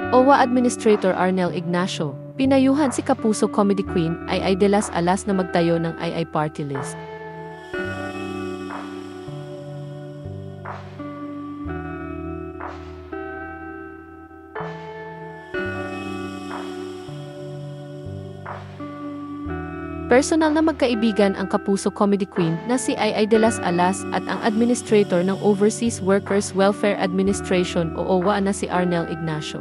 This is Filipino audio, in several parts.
OWA Administrator Arnel Ignacio, pinayuhan si Kapuso Comedy Queen Ai de las Alas na magtayo ng Ai Party List. Personal na magkaibigan ang Kapuso Comedy Queen na si Ai de las Alas at ang Administrator ng Overseas Workers Welfare Administration o OWA na si Arnel Ignacio.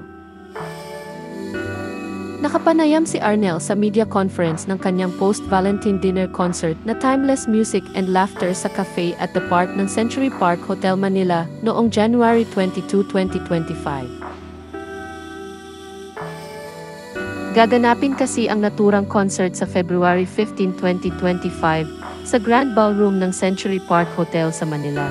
Nakapanayam si Arnel sa media conference ng kanyang post-Valentine dinner concert na Timeless Music and Laughter sa cafe at the park ng Century Park Hotel Manila noong January 22, 2025. Gaganapin kasi ang naturang concert sa February 15, 2025 sa Grand Ballroom ng Century Park Hotel sa Manila.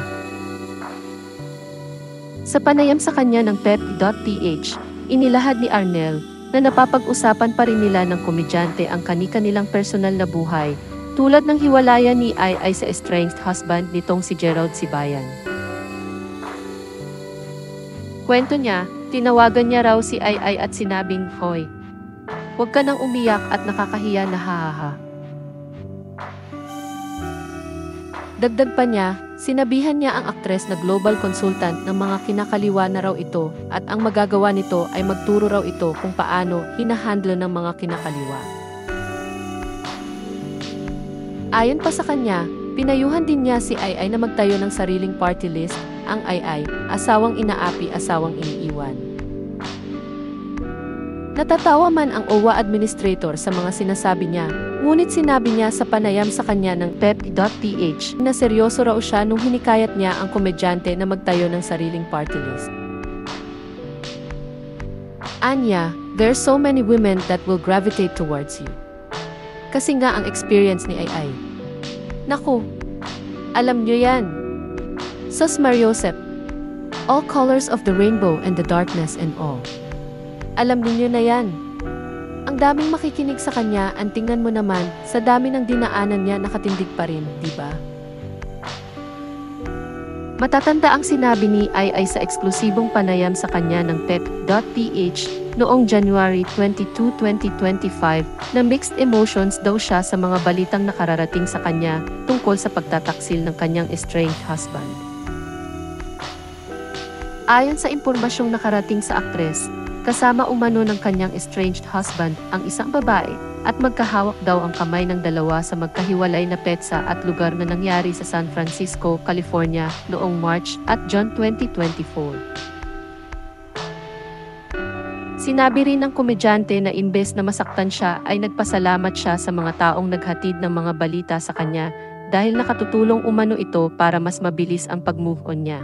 Sa panayam sa kanya ng pep.ph, inilahad ni Arnel na napapag-usapan pa rin nila ng komedyante ang kani-kanilang personal na buhay, tulad ng hiwalayan ni Ai sa estranged husband nitong si Gerald Sibayan. Kwento niya, tinawagan niya raw si Ai at sinabing, "Hoy, huwag ka nang umiyak at nakakahiya na hahaha." Dagdag pa niya, sinabihan niya ang aktres na global consultant ng mga kinakaliwa na raw ito at ang magagawa nito ay magturo raw ito kung paano hinahandle ng mga kinakaliwa. Ayon pa sa kanya, pinayuhan din niya si Ai na magtayo ng sariling party list, ang Ai, asawang inaapi asawang iniiwan. Natatawa man ang OWA Administrator sa mga sinasabi niya, ngunit sinabi niya sa panayam sa kanya ng pep.ph na seryoso raw siya nung hinikayat niya ang komedyante na magtayo ng sariling party list. Anya, there's so many women that will gravitate towards you. Kasi nga ang experience ni Ai. Naku, alam niyo yan. Sus Mariosep, all colors of the rainbow and the darkness and all. Alam ninyo na yan. Ang daming makikinig sa kanya, ang tingnan mo naman, sa dami ng dinaanan niya nakatindig pa rin, di ba? Matatanda ang sinabi ni Ai sa eksklusibong panayam sa kanya ng pep.ph noong January 22, 2025 na mixed emotions daw siya sa mga balitang nakararating sa kanya tungkol sa pagtataksil ng kanyang estranged husband. Ayon sa impormasyong nakarating sa aktres, kasama umano ng kanyang estranged husband ang isang babae at magkahawak daw ang kamay ng dalawa sa magkahiwalay na petsa at lugar na nangyari sa San Francisco, California noong March at June 2024. Sinabi rin ng komedyante na imbes na masaktan siya ay nagpasalamat siya sa mga taong naghatid ng mga balita sa kanya dahil nakatutulong umano ito para mas mabilis ang pag-move on niya.